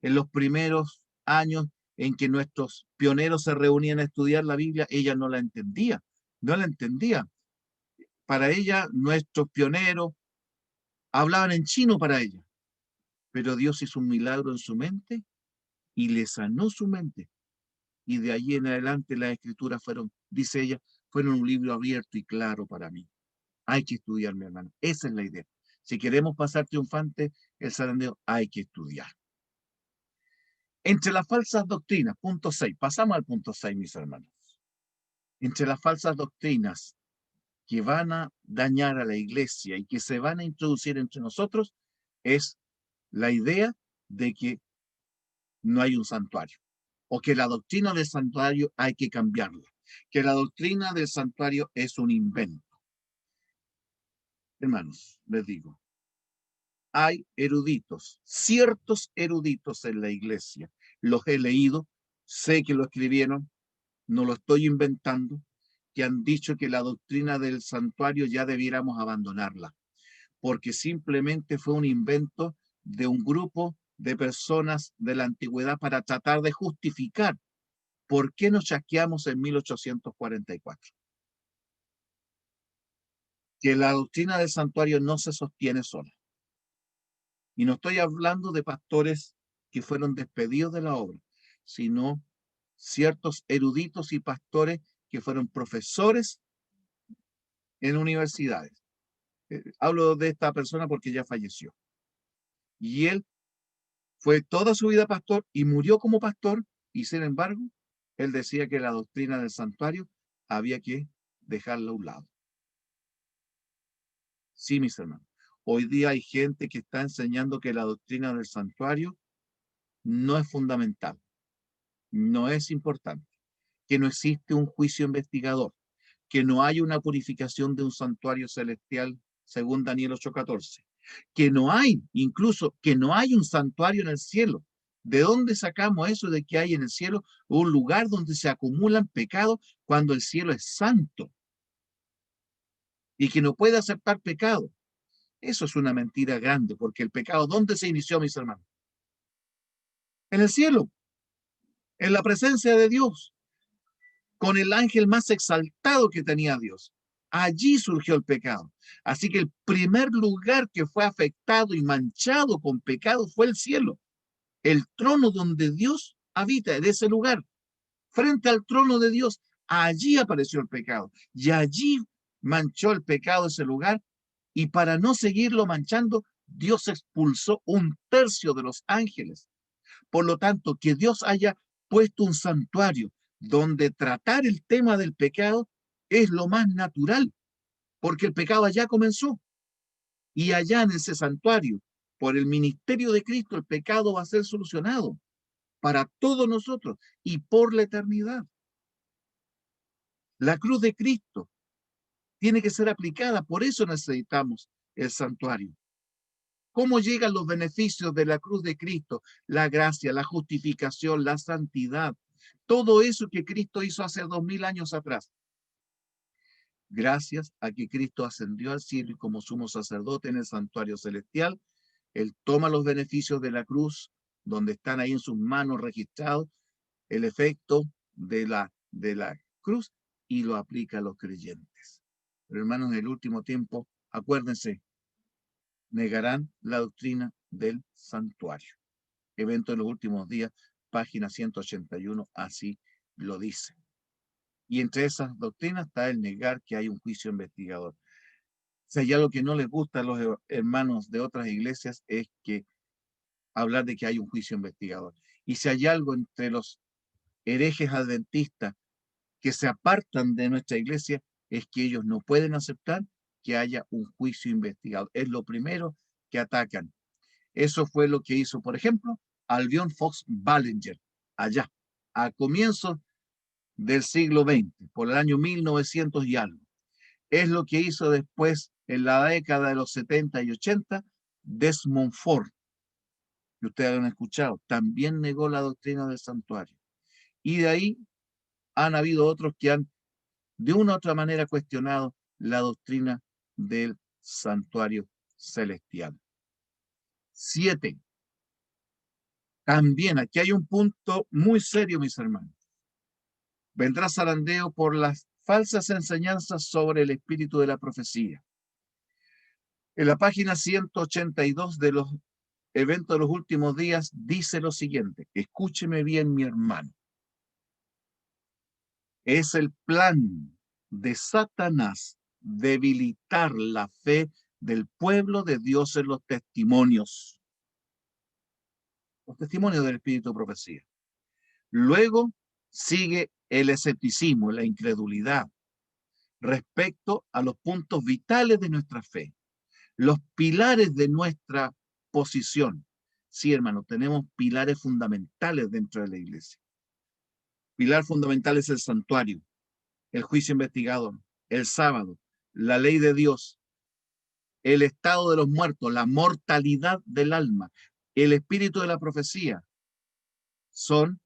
En los primeros años en que nuestros pioneros se reunían a estudiar la Biblia, ella no la entendía, no la entendía. Para ella, nuestros pioneros hablaban en chino para ella, pero Dios hizo un milagro en su mente y le sanó su mente. Y de allí en adelante las escrituras fueron, dice ella, fueron un libro abierto y claro para mí. Hay que estudiar, mi hermano. Esa es la idea. Si queremos pasar triunfante el zarandeo, hay que estudiar. Entre las falsas doctrinas, punto 6, pasamos al punto 6, mis hermanos. Entre las falsas doctrinas que van a dañar a la iglesia y que se van a introducir entre nosotros es la idea de que no hay un santuario o que la doctrina del santuario hay que cambiarla, que la doctrina del santuario es un invento. Hermanos, les digo, hay eruditos, ciertos eruditos en la iglesia. Los he leído, sé que lo escribieron, no lo estoy inventando, que han dicho que la doctrina del santuario ya debiéramos abandonarla, porque simplemente fue un invento de un grupo de personas de la antigüedad para tratar de justificar por qué nos chasqueamos en 1844. Que la doctrina del santuario no se sostiene sola. Y no estoy hablando de pastores que fueron despedidos de la obra, sino ciertos eruditos y pastores que fueron profesores en universidades. Hablo de esta persona porque ya falleció. Y él fue toda su vida pastor y murió como pastor, y sin embargo, él decía que la doctrina del santuario había que dejarla a un lado. Sí, mis hermanos. hoy día hay gente que está enseñando que la doctrina del santuario no es fundamental, no es importante, que no existe un juicio investigador, que no hay una purificación de un santuario celestial, según Daniel 8:14, que no hay, incluso, que no hay un santuario en el cielo. ¿De dónde sacamos eso de que hay en el cielo un lugar donde se acumulan pecados cuando el cielo es santo y que no puede aceptar pecado? Eso es una mentira grande, porque el pecado, ¿dónde se inició, mis hermanos? En el cielo, en la presencia de Dios, con el ángel más exaltado que tenía Dios. Allí surgió el pecado. Así que el primer lugar que fue afectado y manchado con pecado fue el cielo, el trono donde Dios habita, en ese lugar, frente al trono de Dios. Allí apareció el pecado y allí manchó el pecado ese lugar, y para no seguirlo manchando, Dios expulsó 1/3 de los ángeles. Por lo tanto, que Dios haya puesto un santuario donde tratar el tema del pecado es lo más natural, porque el pecado allá comenzó. Y allá en ese santuario, por el ministerio de Cristo, el pecado va a ser solucionado para todos nosotros y por la eternidad. La cruz de Cristo tiene que ser aplicada, por eso necesitamos el santuario. ¿Cómo llegan los beneficios de la cruz de Cristo? La gracia, la justificación, la santidad, todo eso que Cristo hizo hace 2000 años atrás. Gracias a que Cristo ascendió al cielo y como sumo sacerdote en el santuario celestial, Él toma los beneficios de la cruz, donde están ahí en sus manos registrados el efecto de la cruz, y lo aplica a los creyentes. Pero hermanos, en el último tiempo, acuérdense, negarán la doctrina del santuario. Evento de los últimos días, página 181, así lo dice. Y entre esas doctrinas está el negar que hay un juicio investigador. Si hay algo que no les gusta a los hermanos de otras iglesias, es que hablar de que hay un juicio investigador. Y si hay algo entre los herejes adventistas que se apartan de nuestra iglesia, es que ellos no pueden aceptar que haya un juicio investigador. Es lo primero que atacan. Eso fue lo que hizo, por ejemplo, Albion Fox Ballinger, allá, a comienzos del siglo XX, por el año 1900 y algo. Es lo que hizo después, en la década de los 70 y 80, Desmond Ford, que ustedes han escuchado, también negó la doctrina del santuario. Y de ahí han habido otros que han, de una u otra manera, cuestionado la doctrina del santuario celestial. 7. También aquí hay un punto muy serio, mis hermanos. Vendrá zarandeo por las falsas enseñanzas sobre el espíritu de la profecía. En la página 182 de los eventos de los últimos días dice lo siguiente: escúcheme bien, mi hermano. Es el plan de Satanás debilitar la fe del pueblo de Dios en los testimonios del espíritu de profecía. Luego sigue el escepticismo, la incredulidad respecto a los puntos vitales de nuestra fe, los pilares de nuestra posición. Sí, hermano, tenemos pilares fundamentales dentro de la iglesia. Pilar fundamental es el santuario, el juicio investigador, el sábado, la ley de Dios, el estado de los muertos, la mortalidad del alma, el espíritu de la profecía. Son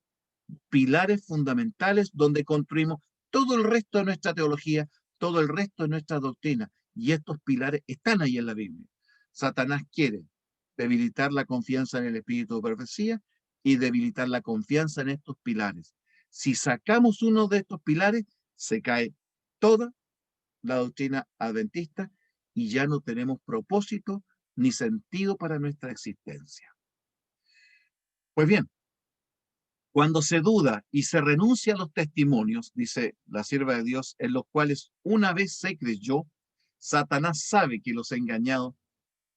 pilares fundamentales donde construimos todo el resto de nuestra teología, todo el resto de nuestra doctrina. Y estos pilares están ahí en la Biblia. Satanás quiere debilitar la confianza en el espíritu de profecía y debilitar la confianza en estos pilares. Si sacamos uno de estos pilares, se cae toda la doctrina adventista y ya no tenemos propósito ni sentido para nuestra existencia. Pues bien, cuando se duda y se renuncia a los testimonios, dice la sierva de Dios, en los cuales una vez se creyó, Satanás sabe que los engañados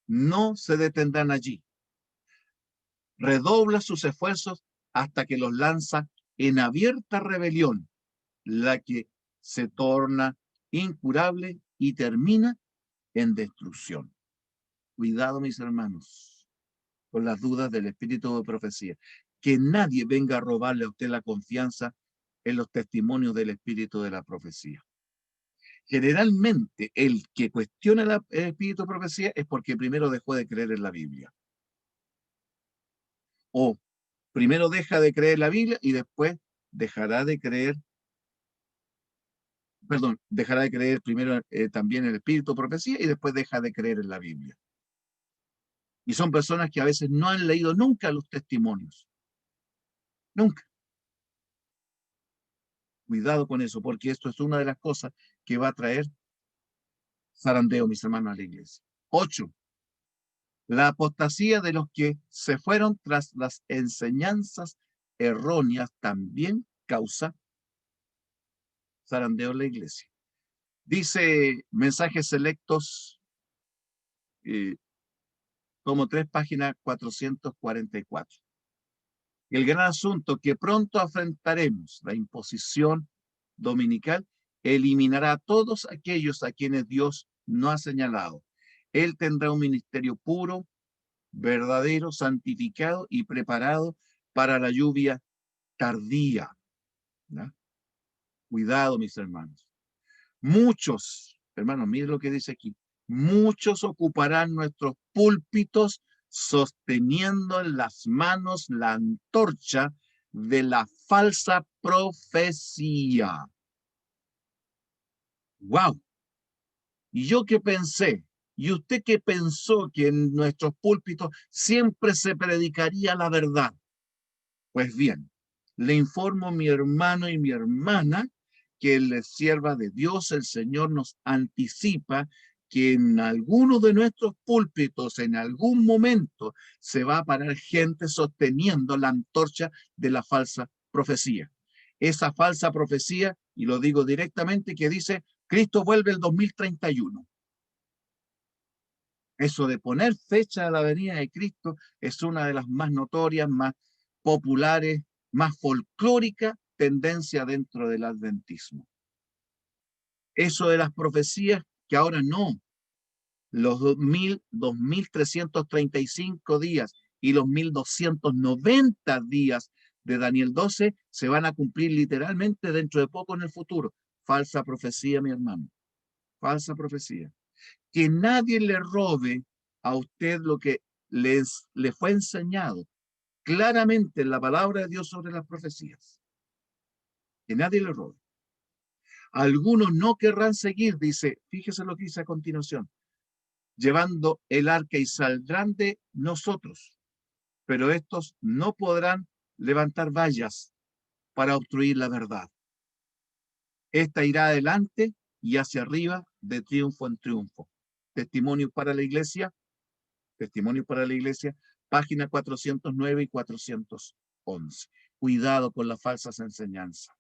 no se detendrán allí. Redobla sus esfuerzos hasta que los lanza en abierta rebelión, la que se torna incurable y termina en destrucción. Cuidado, mis hermanos, con las dudas del espíritu de profecía. Que nadie venga a robarle a usted la confianza en los testimonios del espíritu de la profecía. Generalmente, el que cuestiona el espíritu de profecía es porque primero dejó de creer en la Biblia. O primero deja de creer en la Biblia y después dejará de creer, dejará de creer primero también en el espíritu de profecía y después deja de creer en la Biblia. Y son personas que a veces no han leído nunca los testimonios. Nunca. Cuidado con eso, porque esto es una de las cosas que va a traer zarandeo, mis hermanos, a la iglesia. 8. La apostasía de los que se fueron tras las enseñanzas erróneas también causa zarandeo en la iglesia. Dice Mensajes Selectos, tomo 3, página 444. El gran asunto que pronto afrontaremos, la imposición dominical, eliminará a todos aquellos a quienes Dios no ha señalado. Él tendrá un ministerio puro, verdadero, santificado y preparado para la lluvia tardía. ¿No? Cuidado, mis hermanos. Muchos, hermanos, miren lo que dice aquí, muchos ocuparán nuestros púlpitos sosteniendo en las manos la antorcha de la falsa profecía. ¡Wow! Y yo que pensé, y usted que pensó que en nuestros púlpitos siempre se predicaría la verdad. Pues bien, le informo a mi hermano y mi hermana que el sierva de Dios, el Señor, nos anticipa que en alguno de nuestros púlpitos, en algún momento, se va a parar gente sosteniendo la antorcha de la falsa profecía. Esa falsa profecía, y lo digo directamente, que dice, Cristo vuelve el 2031. Eso de poner fecha a la venida de Cristo es una de las más notorias, más populares, más folclórica tendencia dentro del adventismo. Eso de las profecías, que ahora no, los 2335 días y los 1290 días de Daniel 12 se van a cumplir literalmente dentro de poco en el futuro. Falsa profecía, mi hermano. Falsa profecía. Que nadie le robe a usted lo que le fue enseñado claramente en la palabra de Dios sobre las profecías. Que nadie le robe. Algunos no querrán seguir, dice, fíjese lo que dice a continuación, llevando el arca y saldrán de nosotros, pero estos no podrán levantar vallas para obstruir la verdad. Esta irá adelante y hacia arriba de triunfo en triunfo. Testimonio para la iglesia, página 409 y 411. Cuidado con las falsas enseñanzas.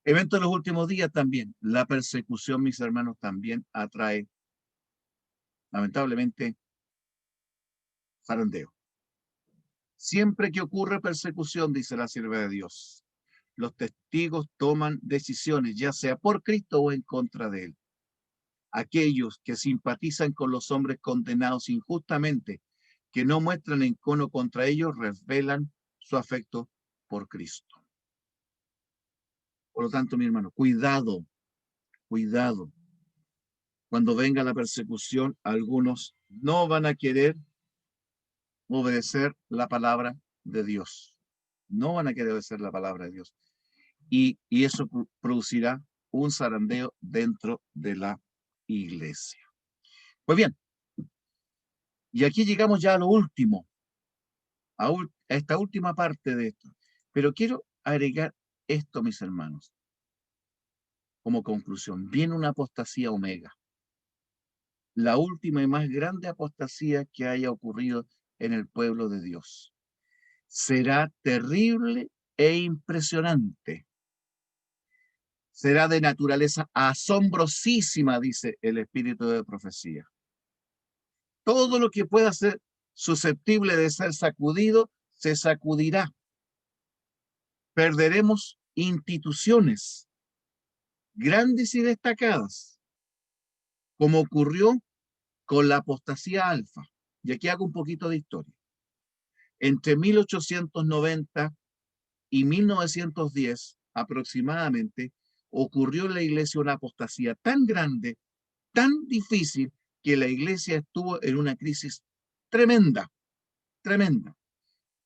Evento de los últimos días también. La persecución, mis hermanos, también atrae, lamentablemente, zarandeo. Siempre que ocurre persecución, dice la sierva de Dios, los testigos toman decisiones, ya sea por Cristo o en contra de él. Aquellos que simpatizan con los hombres condenados injustamente, que no muestran encono contra ellos, revelan su afecto por Cristo. Por lo tanto, mi hermano, cuidado, cuidado. Cuando venga la persecución, algunos no van a querer obedecer la palabra de Dios. No van a querer obedecer la palabra de Dios. Y eso producirá un zarandeo dentro de la iglesia. Pues bien, y aquí llegamos ya a lo último, a esta última parte de esto. Pero quiero agregar esto, mis hermanos, como conclusión. Viene una apostasía omega. La última y más grande apostasía que haya ocurrido en el pueblo de Dios. Será terrible e impresionante. Será de naturaleza asombrosísima, dice el espíritu de profecía. Todo lo que pueda ser susceptible de ser sacudido, se sacudirá. Perderemos instituciones grandes y destacadas, como ocurrió con la apostasía alfa. Y aquí hago un poquito de historia. Entre 1890 y 1910 aproximadamente, ocurrió en la iglesia una apostasía tan grande, tan difícil, que la iglesia estuvo en una crisis tremenda, tremenda.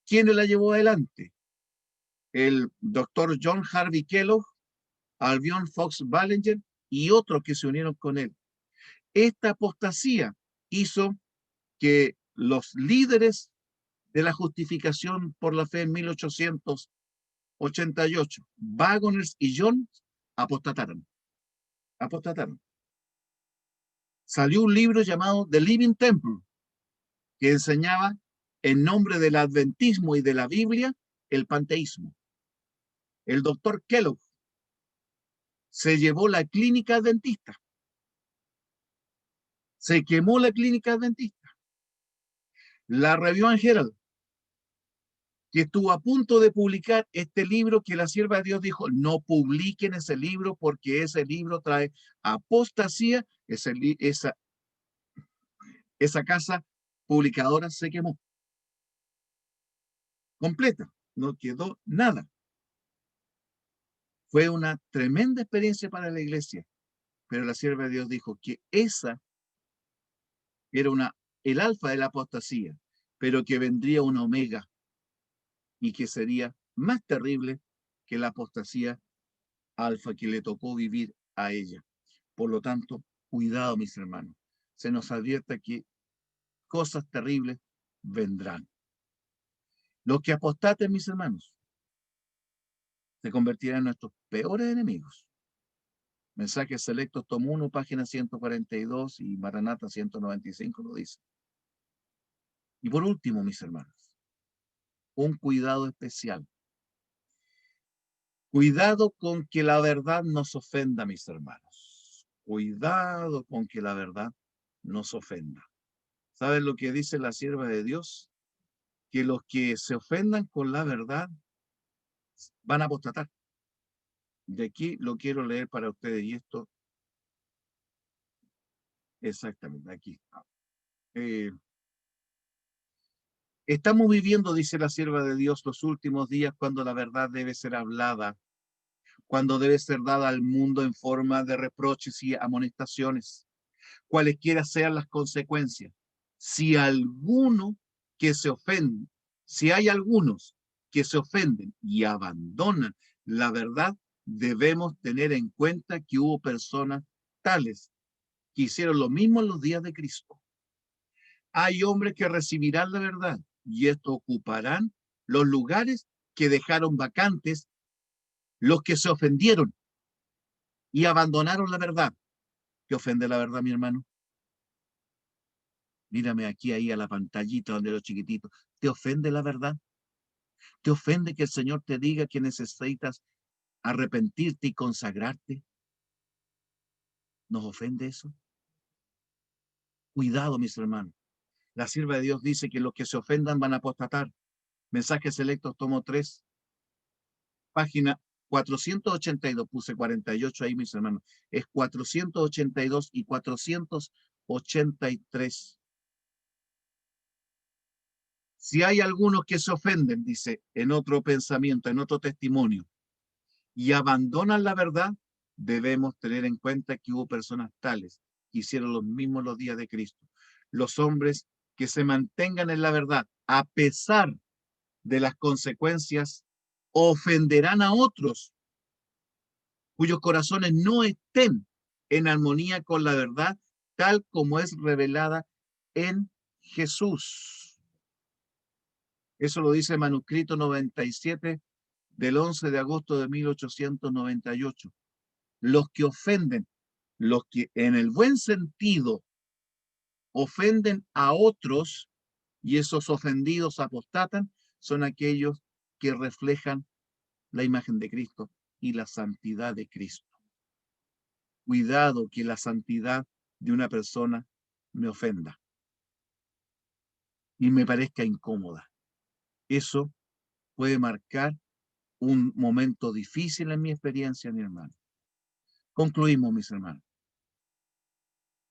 ¿Quién la llevó adelante? El doctor John Harvey Kellogg, Albion Fox Ballinger y otros que se unieron con él. Esta apostasía hizo que los líderes de la justificación por la fe en 1888, Waggoner y Jones, apostataron. Salió un libro llamado The Living Temple, que enseñaba en nombre del adventismo y de la Biblia el panteísmo. El doctor Kellogg se llevó la clínica adventista. Se quemó la clínica adventista. La Review and Herald, que estuvo a punto de publicar este libro, que la sierva de Dios dijo, no publiquen ese libro porque ese libro trae apostasía. Esa casa publicadora se quemó. Completa, no quedó nada. Fue una tremenda experiencia para la iglesia, pero la sierva de Dios dijo que esa era el alfa de la apostasía, pero que vendría una omega y que sería más terrible que la apostasía alfa que le tocó vivir a ella. Por lo tanto, cuidado, mis hermanos. Se nos advierte que cosas terribles vendrán. Los que apostaten, mis hermanos, se convertirán en nuestros peores enemigos. Mensajes Selectos, tomo 1, página 142 y Maranata 195 lo dice. Y por último, mis hermanos, un cuidado especial. Cuidado con que la verdad nos ofenda, mis hermanos. Cuidado con que la verdad nos ofenda. ¿Saben lo que dice la sierva de Dios? Que los que se ofendan con la verdad van a apostatar. De aquí lo quiero leer para ustedes y esto exactamente aquí. Estamos viviendo, dice la sierva de Dios, los últimos días cuando la verdad debe ser hablada, cuando debe ser dada al mundo en forma de reproches y amonestaciones, cualesquiera sean las consecuencias. Si alguno que se ofende, si hay algunos que se ofenden y abandonan la verdad, debemos tener en cuenta que hubo personas tales que hicieron lo mismo en los días de Cristo. Hay hombres que recibirán la verdad y esto ocuparán los lugares que dejaron vacantes los que se ofendieron y abandonaron la verdad. ¿Qué ofende la verdad, mi hermano? Mírame aquí, ahí a la pantallita donde los chiquititos. ¿Te ofende la verdad? ¿Te ofende que el Señor te diga que necesitas arrepentirte y consagrarte? ¿Nos ofende eso? Cuidado, mis hermanos. La sierva de Dios dice que los que se ofendan van a apostatar. Mensajes Selectos, tomo 3, página 482, puse 48 ahí, mis hermanos. Es 482 y 483. Si hay algunos que se ofenden, dice, en otro pensamiento, en otro testimonio, y abandonan la verdad, debemos tener en cuenta que hubo personas tales que hicieron lo mismo los días de Cristo. Los hombres que se mantengan en la verdad, a pesar de las consecuencias, ofenderán a otros cuyos corazones no estén en armonía con la verdad, tal como es revelada en Jesús. Eso lo dice el manuscrito 97 del 11 de agosto de 1898. Los que ofenden, los que en el buen sentido ofenden a otros y esos ofendidos apostatan, son aquellos que reflejan la imagen de Cristo y la santidad de Cristo. Cuidado que la santidad de una persona me ofenda y me parezca incómoda. Eso puede marcar un momento difícil en mi experiencia, mi hermano. Concluimos, mis hermanos.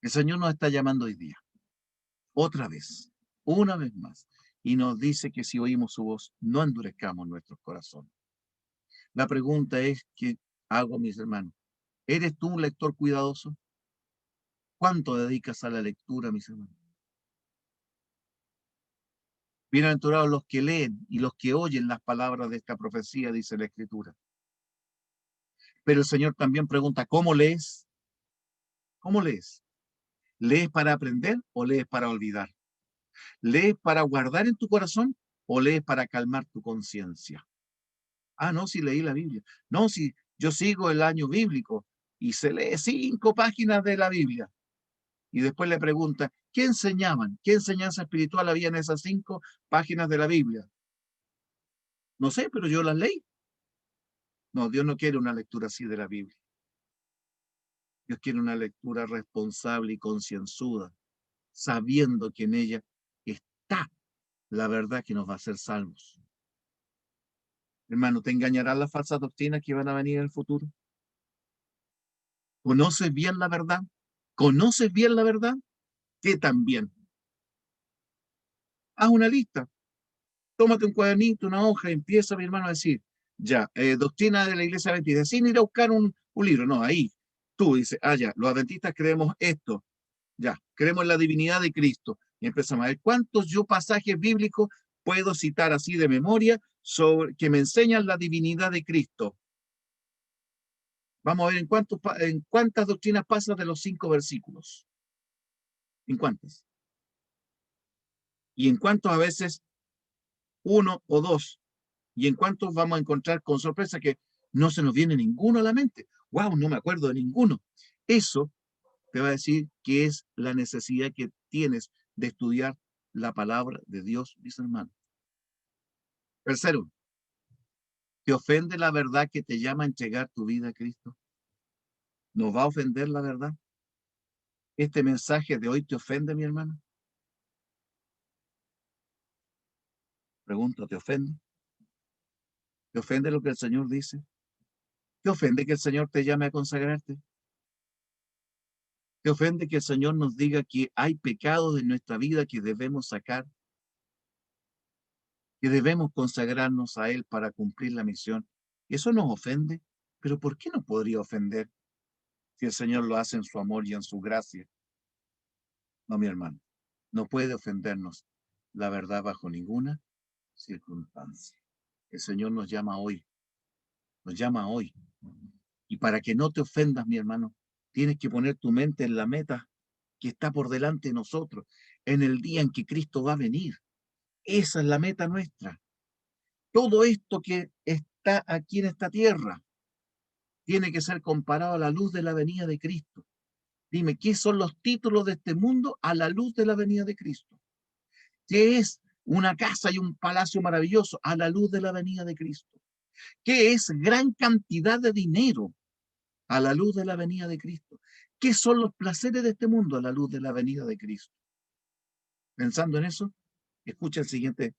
El Señor nos está llamando hoy día. otra vez, una vez más, y nos dice que si oímos su voz, no endurezcamos nuestros corazones. La pregunta es, ¿qué hago, mis hermanos? ¿Eres tú un lector cuidadoso? ¿Cuánto dedicas a la lectura, mis hermanos? Bienaventurados los que leen y los que oyen las palabras de esta profecía, dice la Escritura. Pero el Señor también pregunta, ¿cómo lees? ¿Cómo lees? ¿Lees para aprender o lees para olvidar? ¿Lees para guardar en tu corazón o lees para calmar tu conciencia? Ah, no, si leí la Biblia. No, si yo sigo el año bíblico y se lee 5 páginas de la Biblia. Y después le pregunta, ¿qué enseñaban? ¿Qué enseñanza espiritual había en esas 5 páginas de la Biblia? No sé, pero yo las leí. No, Dios no quiere una lectura así de la Biblia. Dios quiere una lectura responsable y concienzuda, sabiendo que en ella está la verdad que nos va a hacer salvos. Hermano, ¿te engañarán las falsas doctrinas que van a venir en el futuro? ¿Conoces bien la verdad? ¿Conoces bien la verdad? ¿Qué también? Haz una lista. Tómate un cuadernito, una hoja, y empieza, mi hermano, a decir, ya, doctrina de la Iglesia Adventista, sin ir a buscar un libro, no, ahí. Tú dices, ya, los adventistas creemos esto, ya, creemos en la divinidad de Cristo. Y empezamos a ver cuántos yo pasajes bíblicos puedo citar así de memoria sobre que me enseñan la divinidad de Cristo. Vamos a ver en cuántas doctrinas pasa de los 5 versículos. ¿En cuántas? Y en cuántos a veces uno o dos. Y en cuántos vamos a encontrar con sorpresa que no se nos viene ninguno a la mente. ¡Wow! No me acuerdo de ninguno. Eso te va a decir que es la necesidad que tienes de estudiar la palabra de Dios, mis hermanos. Tercero, ¿te ofende la verdad que te llama a entregar tu vida a Cristo? ¿Nos va a ofender la verdad? ¿Este mensaje de hoy te ofende, mi hermano? Pregunto, ¿te ofende? ¿Te ofende lo que el Señor dice? ¿Te ofende que el Señor te llame a consagrarte? ¿Te ofende que el Señor nos diga que hay pecados en nuestra vida que debemos sacar? Que debemos consagrarnos a Él para cumplir la misión. Eso nos ofende, pero ¿por qué nos podría ofender si el Señor lo hace en su amor y en su gracia? No, mi hermano, no puede ofendernos la verdad bajo ninguna circunstancia. El Señor nos llama hoy, nos llama hoy. Y para que no te ofendas, mi hermano, tienes que poner tu mente en la meta que está por delante de nosotros, en el día en que Cristo va a venir. Esa es la meta nuestra. Todo esto que está aquí en esta tierra tiene que ser comparado a la luz de la venida de Cristo. Dime, ¿qué son los títulos de este mundo a la luz de la venida de Cristo? ¿Qué es una casa y un palacio maravilloso a la luz de la venida de Cristo? ¿Qué es gran cantidad de dinero a la luz de la venida de Cristo? ¿Qué son los placeres de este mundo a la luz de la venida de Cristo? Pensando en eso, escucha el siguiente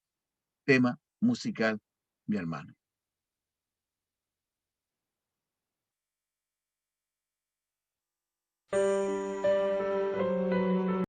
tema musical, mi hermano.